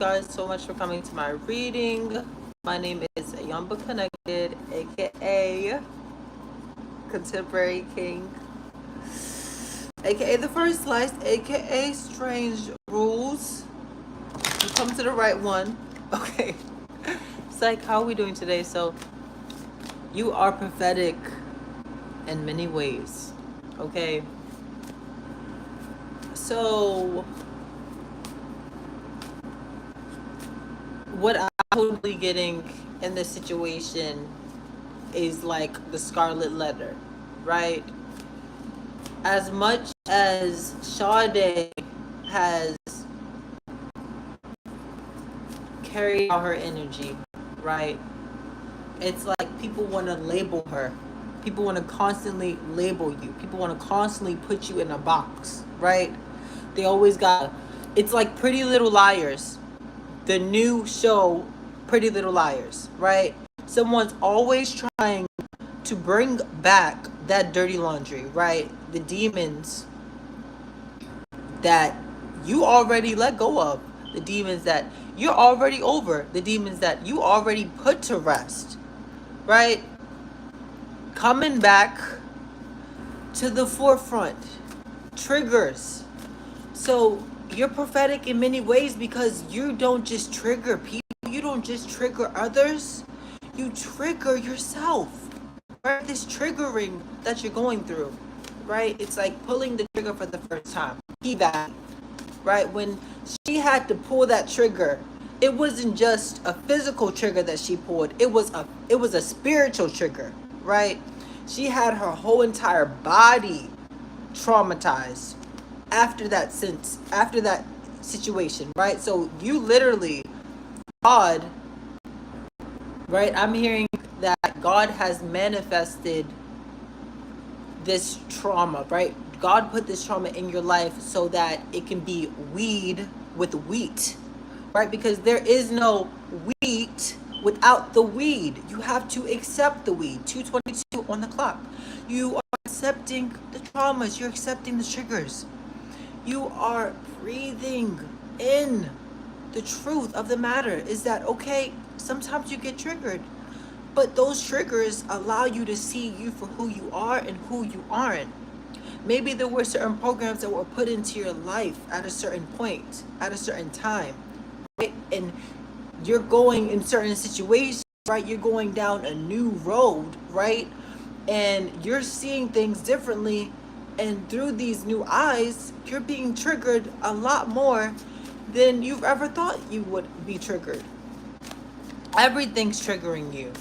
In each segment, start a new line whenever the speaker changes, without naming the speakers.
guys so much for coming to my reading. My name is Yamba Connected, aka Contemporary King, aka The First Slice, aka Strangerooz. You come to the right one. Okay. It's like, how are we doing today? So, you are prophetic in many ways. Okay. So, what I'm totally getting in this situation is like the scarlet letter, right? As much as Sade has carried out her energy, right? It's like people want to label her. People want to constantly label you. People want to constantly put you in a box, right? They always got, it's like Pretty Little Liars, the new show Pretty Little Liars, right? Someone's always trying to bring back that dirty laundry, right? The demons that you already let go of, the demons that you're already over, the demons that you already put to rest, right? Coming back to the forefront. Triggers. So you're prophetic in many ways because you don't just trigger people, you don't just trigger others, you trigger yourself, right? This triggering that you're going through, right? It's like pulling the trigger for the first time. That, right? When she had to pull that trigger, it wasn't just a physical trigger that she pulled, it was a spiritual trigger, right? She had her whole entire body traumatized after that situation, right? So you literally, God, right? I'm hearing that God has manifested this trauma, right? God put this trauma in your life so that it can be weed with wheat, right? Because there is no wheat without the weed. You have to accept the weed. 2:22 on the clock. You are accepting the traumas. You're accepting the triggers. You are breathing in the truth of the matter is that, okay, sometimes you get triggered, but those triggers allow you to see you for who you are and who you aren't. Maybe there were certain programs that were put into your life at a certain point, at a certain time, right? And you're going in certain situations, right? You're going down a new road, right? And you're seeing things differently. And through these new eyes, you're being triggered a lot more than you've ever thought you would be triggered. Everything's triggering you.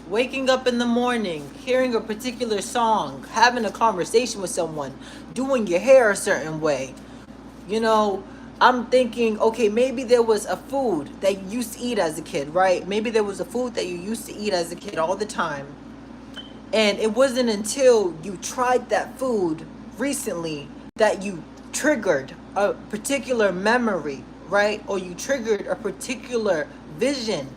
Waking up in the morning, hearing a particular song, having a conversation with someone, doing your hair a certain way. You know, I'm thinking, okay, maybe there was a food that you used to eat as a kid, right? Maybe there was a food that you used to eat as a kid all the time. And it wasn't until you tried that food recently that you triggered a particular memory, right? Or you triggered a particular vision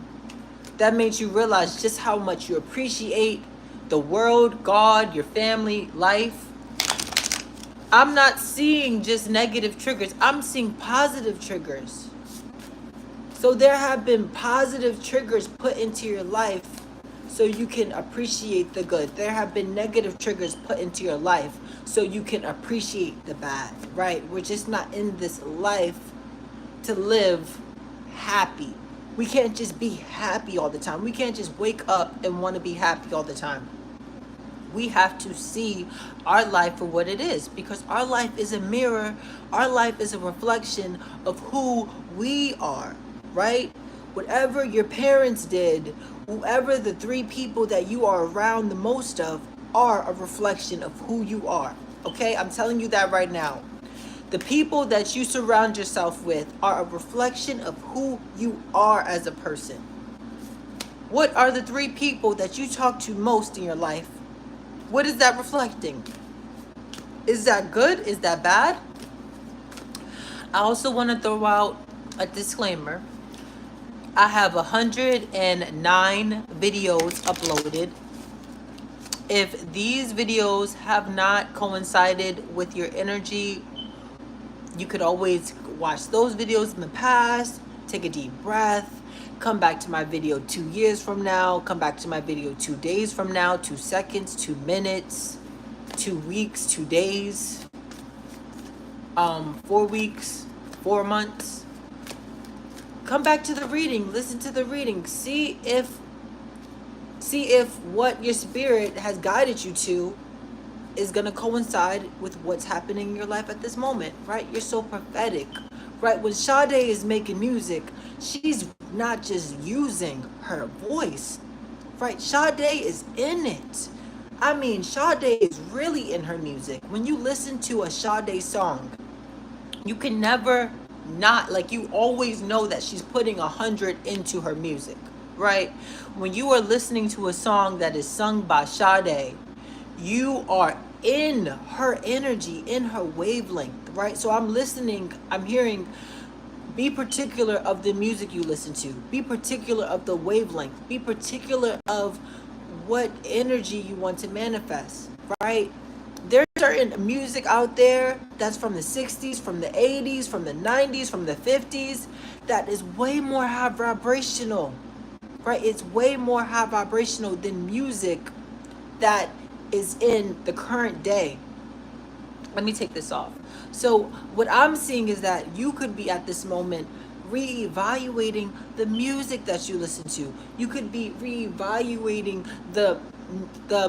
that made you realize just how much you appreciate the world, God, your family, life. I'm not seeing just negative triggers. I'm seeing positive triggers. So there have been positive triggers put into your life so you can appreciate the good. There have been negative triggers put into your life so you can appreciate the bad, right? We're just not in this life to live happy. We can't just be happy all the time. We can't just wake up and want to be happy all the time. We have to see our life for what it is, because our life is a mirror. Our life is a reflection of who we are, right? Whatever your parents did, whoever the three people that you are around the most of are a reflection of who you are, okay? I'm telling you that right now. The people that you surround yourself with are a reflection of who you are as a person. What are the three people that you talk to most in your life? What is that reflecting? Is that good? Is that bad? I also want to throw out a disclaimer. I have 109 videos uploaded. If these videos have not coincided with your energy, you could always watch those videos in the past, take a deep breath, come back to my video 2 years from now, come back to my video 2 days from now, 2 seconds, 2 minutes, 2 weeks, 2 days, 4 weeks, 4 months. Come back to the reading, listen to the reading, see if what your spirit has guided you to is going to coincide with what's happening in your life at this moment, right? You're so prophetic, right? When Sade is making music, she's not just using her voice, right? Sade is in it. I mean, Sade is really in her music. When you listen to a Sade song, you can never not, like, you always know that she's putting 100 into her music, right? When you are listening to a song that is sung by Sade, you are in her energy, in her wavelength, right? So I'm listening, I'm hearing, be particular of the music you listen to. Be particular of the wavelength. Be particular of what energy you want to manifest, right? There's certain music out there that's from the 60s, from the 80s, from the 90s, from the 50s, that is way more high vibrational, right? It's way more high vibrational than music that is in the current day. Let me take this off. So what I'm seeing is that you could be at this moment reevaluating the music that you listen to. You could be reevaluating the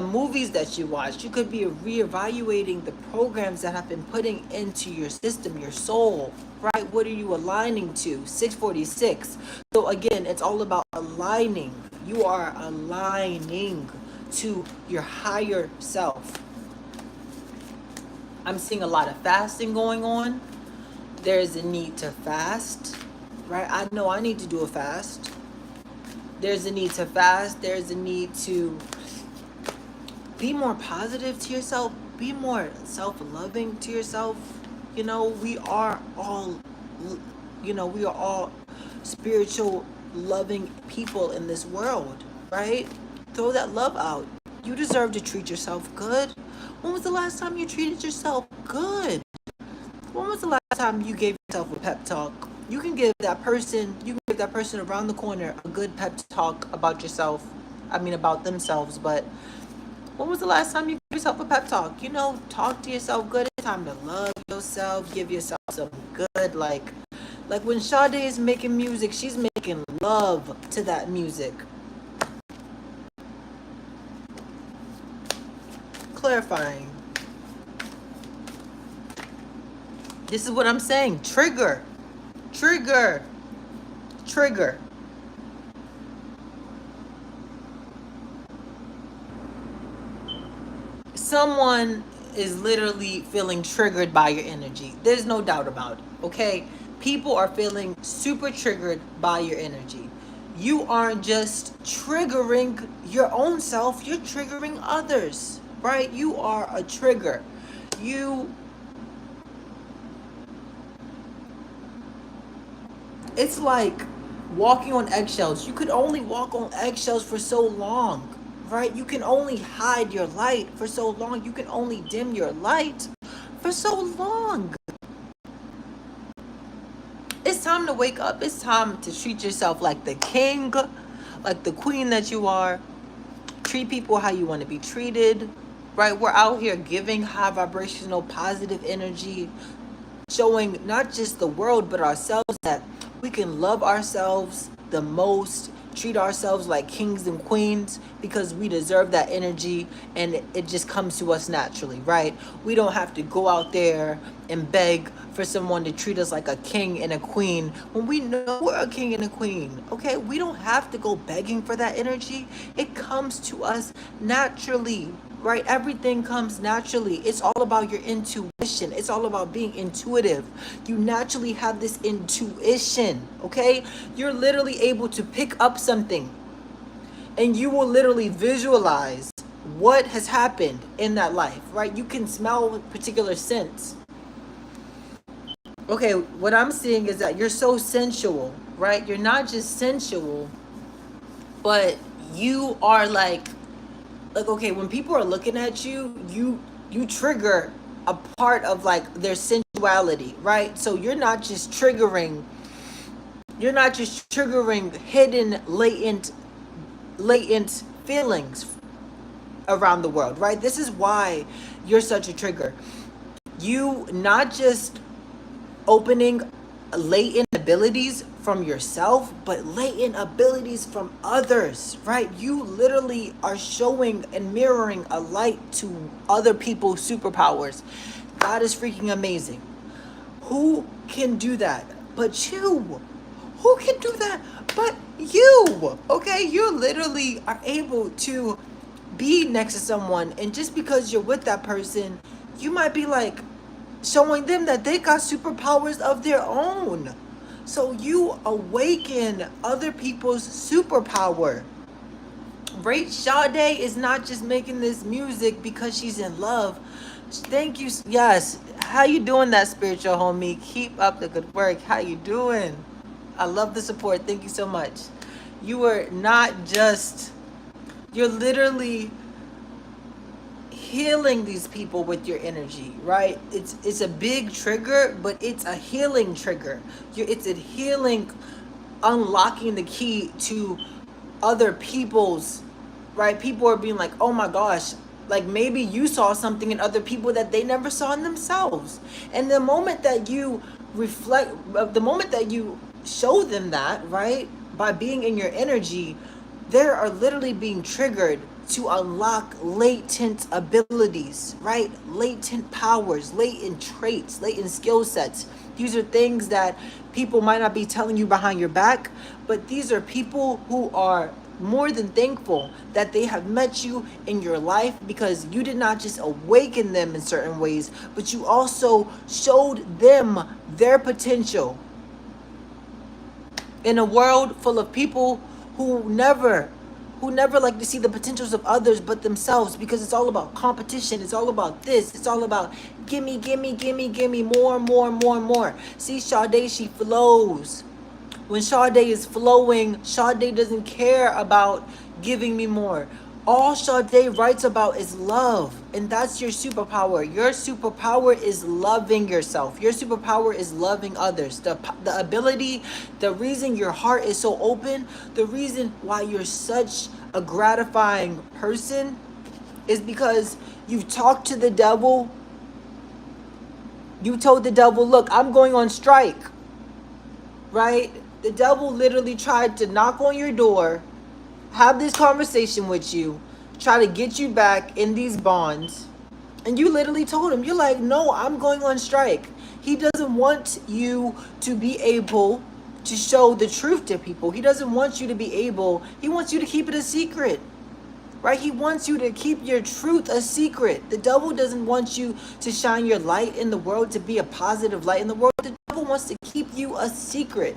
movies that you watch. You could be reevaluating the programs that have been putting into your system, your soul, right? What are you aligning to? 646. So again, it's all about aligning. You are aligning to your higher self. I'm seeing a lot of fasting going on. There's a need to fast, right? I know I need to do a fast. There's a need to fast. There's a need to be more positive to yourself. Be more self-loving to yourself. You know, we are all spiritual, loving people in this world, right? Throw that love out. You deserve to treat yourself good. When was the last time you treated yourself good? When was the last time you gave yourself a pep talk? You can give that person around the corner a good pep talk about yourself. I mean, about themselves. But when was the last time you gave yourself a pep talk? You know, talk to yourself good. It's time to love yourself. Give yourself some good, like when Sade is making music, she's making love to that music. Clarifying. This is what I'm saying. Trigger. Someone is literally feeling triggered by your energy. There's no doubt about it, okay? People are feeling super triggered by your energy. You aren't just triggering your own self, you're triggering others, right? You are a trigger. It's like walking on eggshells. You could only walk on eggshells for so long, right? You can only hide your light for so long. You can only dim your light for so long. It's time to wake up. It's time to treat yourself like the king, like the queen that you are. Treat people how you want to be treated, right? We're out here giving high vibrational positive energy, showing not just the world but ourselves that we can love ourselves the most, treat ourselves like kings and queens because we deserve that energy and it just comes to us naturally, right? We don't have to go out there and beg for someone to treat us like a king and a queen when we know we're a king and a queen, okay? We don't have to go begging for that energy. It comes to us naturally, right? Everything comes naturally. It's all about your intuition. It's all about being intuitive. You naturally have this intuition, okay? You're literally able to pick up something and you will literally visualize what has happened in that life, right? You can smell particular scents. Okay, what I'm seeing is that you're so sensual, right? You're not just sensual, but you are like, okay, when people are looking at you, you trigger a part of like their sensuality, right? So you're not just triggering You're not just triggering hidden, latent feelings around the world, right? This is why you're such a trigger. You not just opening latent abilities from yourself, but latent abilities from others, right? You literally are showing and mirroring a light to other people's superpowers. God is freaking amazing. Who can do that but you? Who can do that but you? Okay, you literally are able to be next to someone, and just because you're with that person, you might be like showing them that they got superpowers of their own. So you awaken other people's superpower. Right? Sade is not just making this music because she's in love. Thank you. Yes. How you doing, that spiritual homie? Keep up the good work. How you doing? I love the support. Thank you so much. You are not just, you're literally healing these people with your energy, right? It's a big trigger, but it's a healing trigger. It's a healing, unlocking the key to other people's, right? People are being like, oh my gosh, like maybe you saw something in other people that they never saw in themselves. And the moment that you reflect, the moment that you show them that, right, by being in your energy, they are literally being triggered to unlock latent abilities, right? Latent powers, latent traits, latent skill sets. These are things that people might not be telling you behind your back, but these are people who are more than thankful that they have met you in your life, because you did not just awaken them in certain ways, but you also showed them their potential. In a world full of people who never like to see the potentials of others but themselves, because it's all about competition, it's all about this, it's all about gimme, gimme, gimme, gimme, more, more, more, more. See, Sade, she flows. When Sade is flowing, Sade doesn't care about giving me more. All Sade writes about is love, and that's your superpower. Your superpower is loving yourself. Your superpower is loving others. The ability, the reason your heart is so open, the reason why you're such a gratifying person is because you've talked to the devil. You told the devil, look, I'm going on strike, right? The devil literally tried to knock on your door, have this conversation with you, try to get you back in these bonds, and you literally told him, you're like, no, I'm going on strike. He doesn't want you to be able to show the truth to people. He doesn't want you to be able, he wants you to keep it a secret, right? He wants you to keep your truth a secret. The devil doesn't want you to shine your light in the world, to be a positive light in the world. The devil wants to keep you a secret.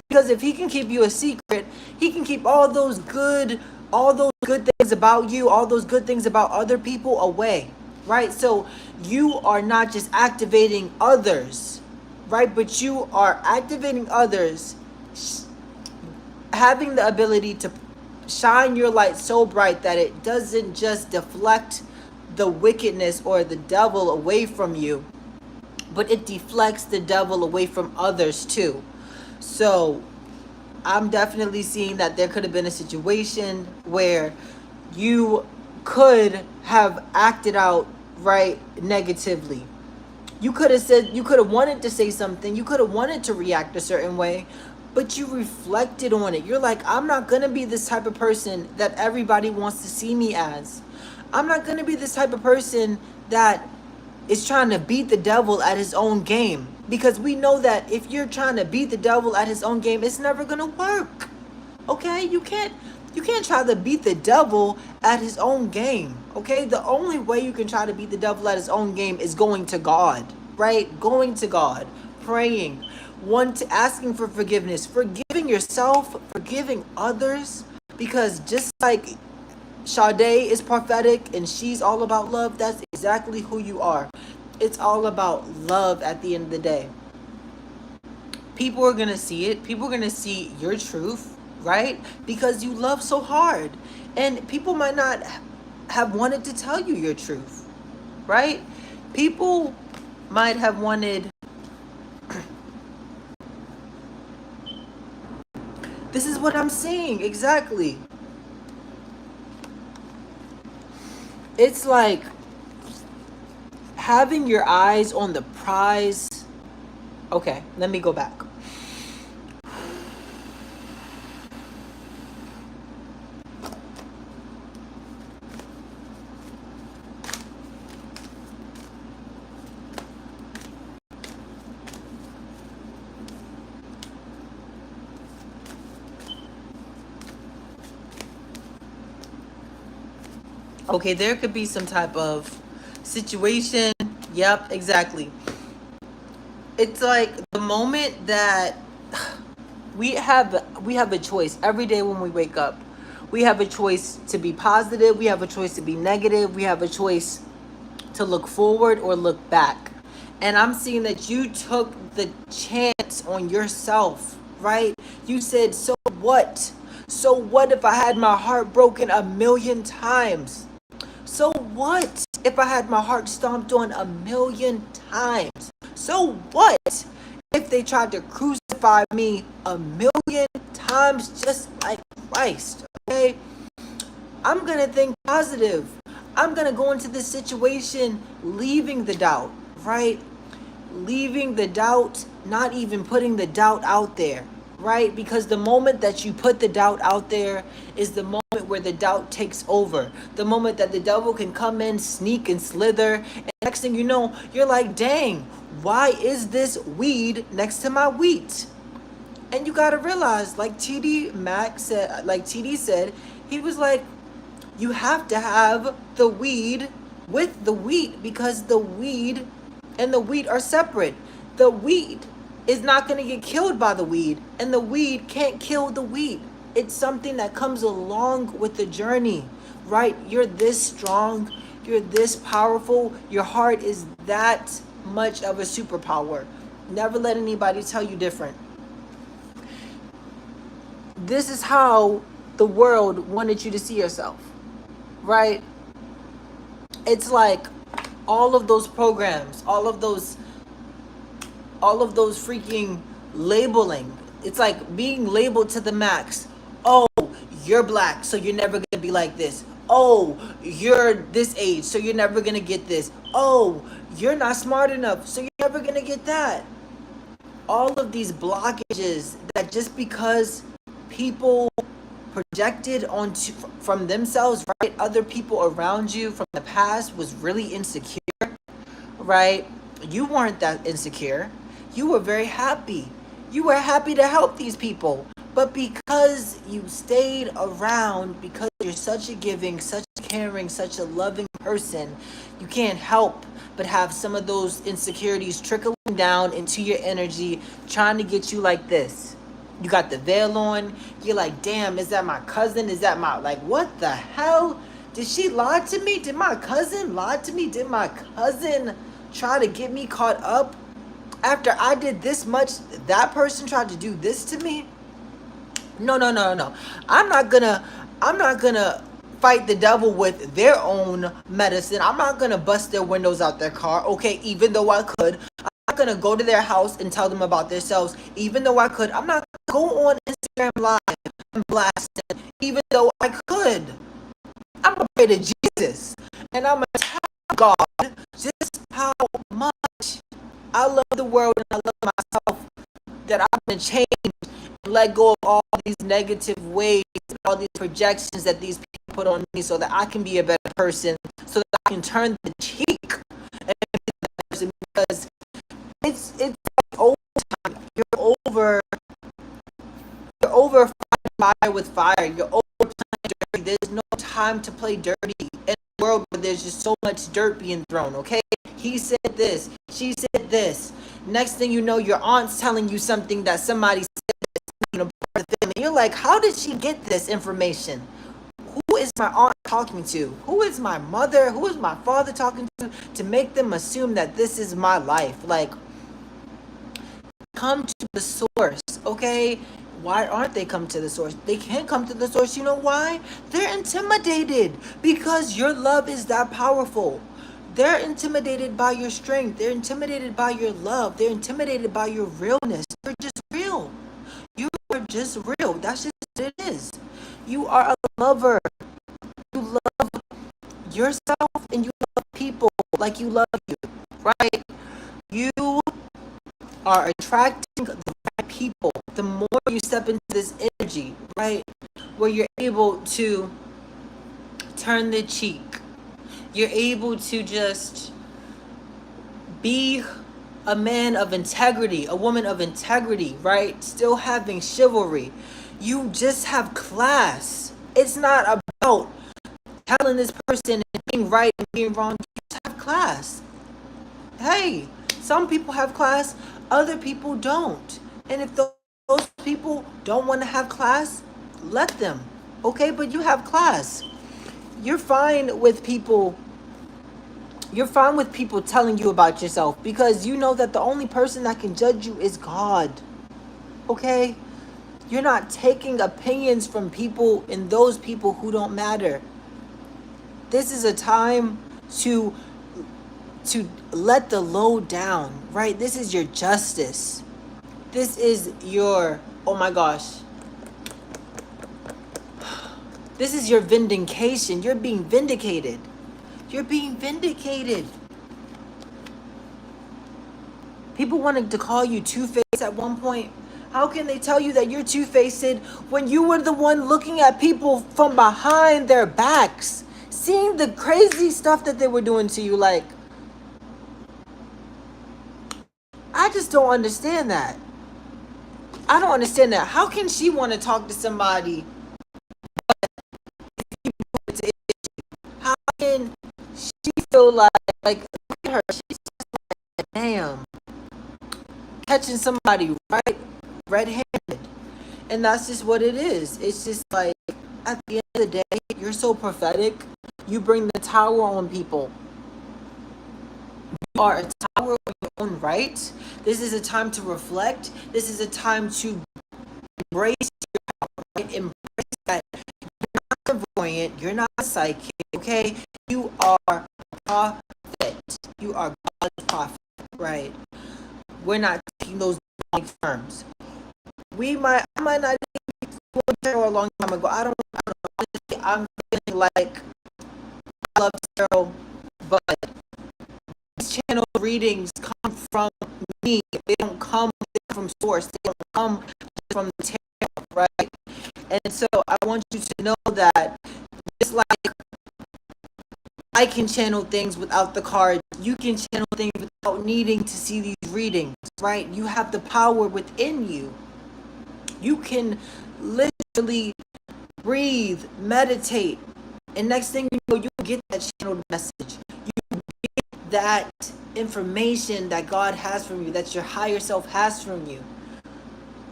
Because if he can keep you a secret, he can keep all those good things about you, all those good things about other people away, right? So you are not just activating others, right? But you are activating others, having the ability to shine your light so bright that it doesn't just deflect the wickedness or the devil away from you, but it deflects the devil away from others too. So I'm definitely seeing that there could have been a situation where you could have acted out, right, negatively. You could have said, you could have wanted to say something, you could have wanted to react a certain way, but you reflected on it. You're like, I'm not going to be this type of person that everybody wants to see me as. I'm not going to be this type of person that is trying to beat the devil at his own game. Because we know that if you're trying to beat the devil at his own game, it's never going to work. Okay? You can't try to beat the devil at his own game. Okay? The only way you can try to beat the devil at his own game is going to God, right? Going to God, praying, asking for forgiveness, forgiving yourself, forgiving others. Because just like Sade is prophetic and she's all about love, that's exactly who you are. It's all about love at the end of the day. People are going to see it. People are going to see your truth, right? Because you love so hard. And people might not have wanted to tell you your truth, right? People might have wanted This is what I'm saying. Exactly. It's like having your eyes on the prize. Okay, let me go back. Okay, there could be some type of situation. Yep, exactly. It's like the moment that we have a choice every day when we wake up. We have a choice to be positive, we have a choice to be negative, we have a choice to look forward or look back. And I'm seeing that you took the chance on yourself, right? You said, so what? So what if I had my heart broken 1,000,000 times? So what if I had my heart stomped on 1,000,000 times? So what if they tried to crucify me 1,000,000 times just like Christ? Okay? I'm going to think positive. I'm going to go into this situation leaving the doubt, right? Leaving the doubt, not even putting the doubt out there, right? Because the moment that you put the doubt out there is the moment where the doubt takes over. The moment that the devil can come in, sneak and slither, and next thing you know, you're like, dang, why is this weed next to my wheat? And you gotta realize, like TD said, he was like, you have to have the weed with the wheat because the weed and the wheat are separate. The wheat is not going to get killed by the weed, and the weed can't kill the wheat. It's something that comes along with the journey, right? You're this strong, you're this powerful, your heart is that much of a superpower. Never let anybody tell you different. This is how the world wanted you to see yourself, right? It's like all of those programs, all of those freaking labeling. It's like being labeled to the max. Oh, you're black, so you're never gonna be like this. Oh, you're this age, so you're never gonna get this. Oh, you're not smart enough, so you're never gonna get that. All of these blockages that just because people projected onto from themselves, right? Other people around you from the past was really insecure, right? You weren't that insecure. You were very happy. You were happy to help these people. But because you stayed around, because you're such a giving, such a caring, such a loving person, you can't help but have some of those insecurities trickling down into your energy, trying to get you like this. You got the veil on. You're like, damn, is that my cousin? Is that my, like, what the hell? Did she lie to me? Did my cousin lie to me? Did my cousin try to get me caught up? After I did this much, that person tried to do this to me? No. I'm not gonna fight the devil with their own medicine. I'm not gonna bust their windows out their car, okay, even though I could. I'm not gonna go to their house and tell them about themselves, even though I could. I'm not gonna go on Instagram Live and blast them, even though I could. I'm gonna pray to Jesus, and I'm gonna tell God just how much I love the world and I love myself, that I'm gonna change and let go of all these negative ways, all these projections that these people put on me, so that I can be a better person, so that I can turn the cheek and be a better person. Because it's like over time. You're over fighting fire with fire. You're over playing dirty. There's no time to play dirty in a world where there's just so much dirt being thrown, okay? He said this, she said this. Next thing you know, your aunt's telling you something that somebody said, part of the family. You're like, how did she get this information? Who is my aunt talking to? Who is my mother? Who is my father talking to make them assume that this is my life? Like, come to the source, okay? Why aren't they come to the source? They can't come to the source. You know why? They're intimidated because your love is that powerful. They're intimidated by your strength. They're intimidated by your love. They're intimidated by your realness. You're just real. You are just real. That's just what it is. You are a lover. You love yourself and you love people like you love you, right? You are attracting the right people. The more you step into this energy, right, where you're able to turn the cheek, you're able to just be a man of integrity, a woman of integrity, right? Still having chivalry. You just have class. It's not about telling this person and being right and being wrong. You just have class. Hey, some people have class, other people don't. And if those people don't want to have class, let them. Okay, but you have class. You're fine with people telling you about yourself because you know that the only person that can judge you is God. Okay? You're not taking opinions from people and those people who don't matter. This is a time to let the load down, right? This is your justice. This is your, oh my gosh. This is your vindication. You're being vindicated. You're being vindicated. People wanted to call you two-faced at one point. How can they tell you that you're two-faced when you were the one looking at people from behind their backs, seeing the crazy stuff that they were doing to you? Like, I just don't understand that. I don't understand that. How can she want to talk to somebody? How can she feel like look at her? She's just like, damn, catching somebody red-handed, and that's just what it is. It's just like at the end of the day, you're so prophetic. You bring the tower on people. You are a tower on your own right. This is a time to reflect. This is a time to embrace your power, right? Embrace that you're not clairvoyant, you're not psychic, okay? You are a prophet. You are God's prophet, right? We're not taking those big firms. I might not be doing tarot a long time ago. I don't know. Honestly, I'm feeling like I love tarot, but these channel readings come from me. They don't come from source. They don't come from the tarot, right? And so I want you to know that just like I can channel things without the cards, you can channel things without needing to see these readings, right? You have the power within you. You can literally breathe, meditate, and next thing you know, you get that channeled message. You get that information that God has from you, that your higher self has from you.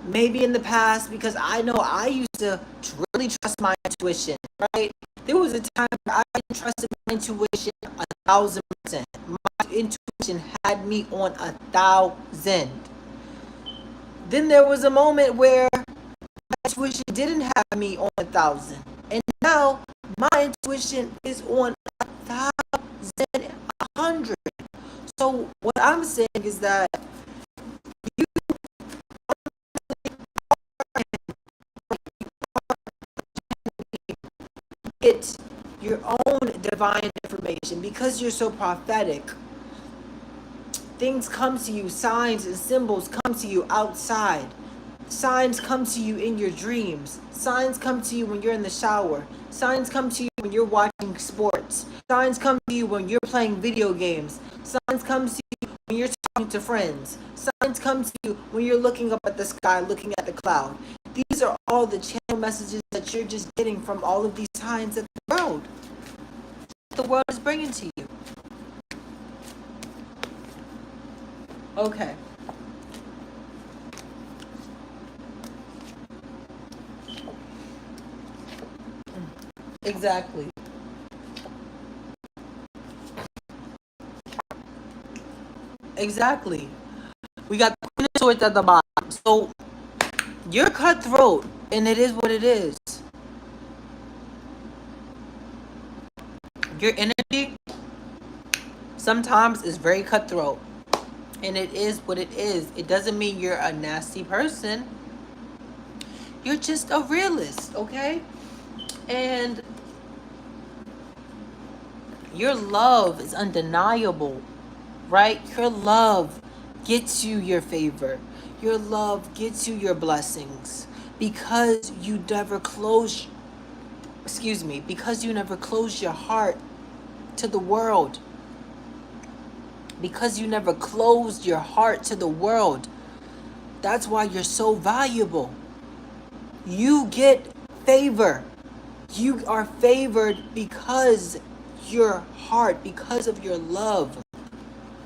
Maybe in the past, because I know I used to really trust my intuition, right? There was a time where I didn't trust my intuition 1,000%. My intuition had me on 1,000. Then there was a moment where my intuition didn't have me on 1,000. And now my intuition is on 1,100. So what I'm saying is that you get your own divine information because you're so prophetic. Things come to you, signs and symbols come to you outside. Signs come to you in your dreams. Signs come to you when you're in the shower. Signs come to you when you're watching sports. Signs come to you when you're playing video games. Signs come to you when you're talking to friends. Signs come to you when you're looking up at the sky, looking at the cloud. These are all the channel messages that you're just getting from all of these signs that the world is bringing to you. Okay. Exactly. Exactly. We got the Queen of Swords at the bottom. So you're cutthroat, and it is what it is. Your energy sometimes is very cutthroat, and it is what it is. It doesn't mean you're a nasty person. You're just a realist, okay? And your love is undeniable, right? Your love gets you your favor. Your love gets you your blessings because you never close, because you never close your heart to the world. Because you never closed your heart to the world. That's why you're so valuable. You get favor. You are favored because your heart, because of your love,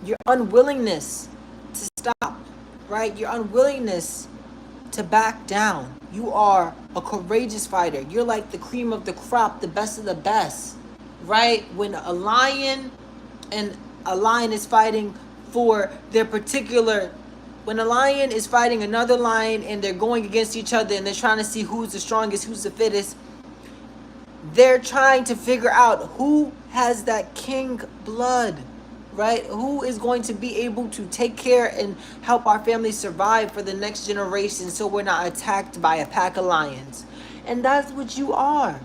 your unwillingness to stop, right? Your unwillingness to back down. You are a courageous fighter. You're like the cream of the crop, the best of the best, right? When a lion is fighting for their particular, when a lion is fighting another lion and they're going against each other and they're trying to see who's the strongest, who's the fittest, they're trying to figure out who has that king blood, right? Who is going to be able to take care and help our family survive for the next generation so we're not attacked by a pack of lions. And that's what you are.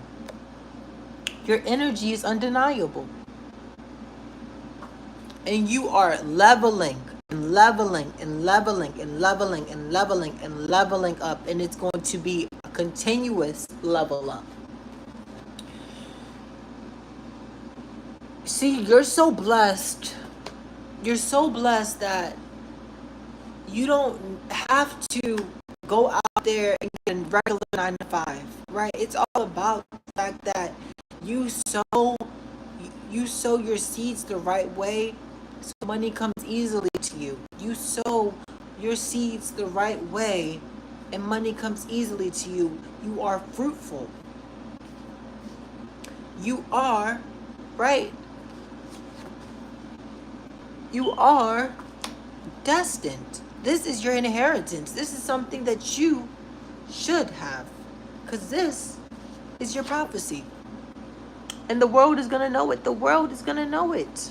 Your energy is undeniable. And you are leveling and leveling and leveling and leveling and leveling and leveling up. And it's going to be a continuous level up. See, you're so blessed. You're so blessed that you don't have to go out there and get a regular 9 to 5, right? It's all about the fact that you sow your seeds the right way so money comes easily to you. You sow your seeds the right way and money comes easily to you. You are fruitful. You are, right? You are destined. This is your inheritance. This is something that you should have, because this is your prophecy. And the world is going to know it. The world is going to know it.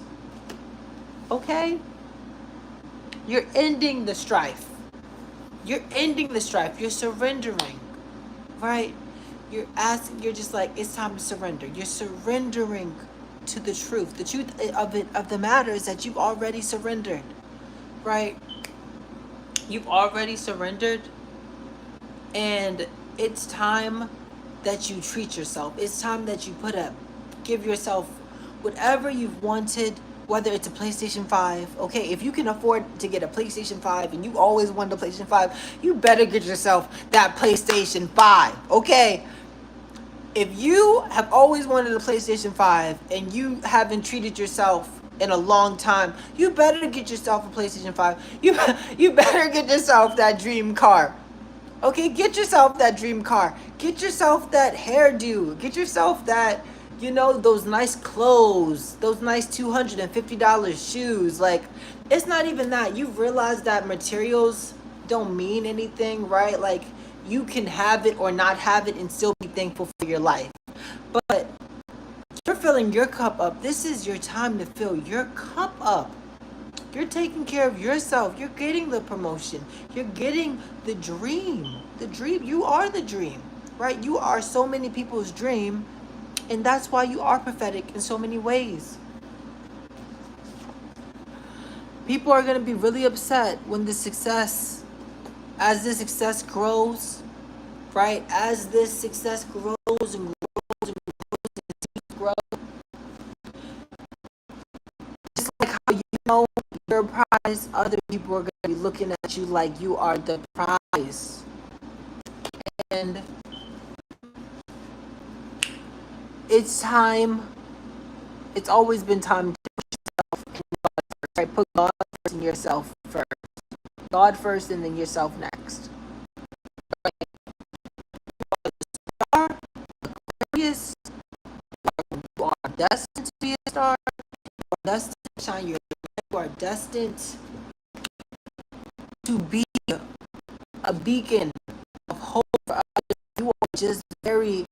Okay? You're ending the strife. You're ending the strife. You're surrendering. Right? You're just like, it's time to surrender. You're surrendering to the truth. The truth of the matter is that you've already surrendered. Right? You've already surrendered. And it's time that you treat yourself. It's time that you give yourself whatever you've wanted, whether it's a PlayStation 5. Okay, if you can afford to get a PlayStation 5 and you always wanted a PlayStation 5, you better get yourself that PlayStation 5. Okay? If you have always wanted a PlayStation 5 and you haven't treated yourself in a long time, you better get yourself a PlayStation 5. You better get yourself that dream car. Okay, get yourself that dream car. Get yourself that hairdo. Get yourself that, those nice clothes, those nice $250 shoes. Like, it's not even that. You realize that materials don't mean anything, right? Like, you can have it or not have it and still be thankful for your life. But you're filling your cup up. This is your time to fill your cup up. You're taking care of yourself. You're getting the promotion. You're getting the dream. The dream. You are the dream, right? You are so many people's dream. And that's why you are prophetic in so many ways. People are going to be really upset when as this success grows, right? As this success grows and grows and grows and grows. Just like how you're a prize, other people are going to be looking at you like you are the prize. And it's always been time to put yourself in God first, right? Put God first and yourself first. God first and then yourself next. Right? You are Aquarius. You are destined to be a star. You are destined to shine your light. You are destined to be a beacon of hope for others. You are just very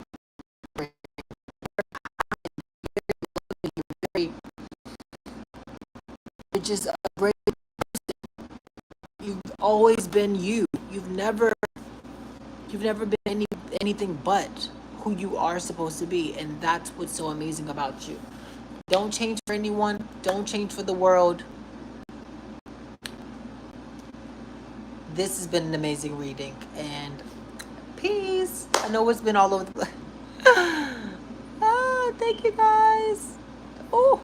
you're just a great person. You've always been you. You've never You've never been anything but who you are supposed to be, and that's what's so amazing about you. Don't change for anyone. Don't change for the world. This has been an amazing reading, and peace. I know it's been all over the place. Thank you guys. Oh.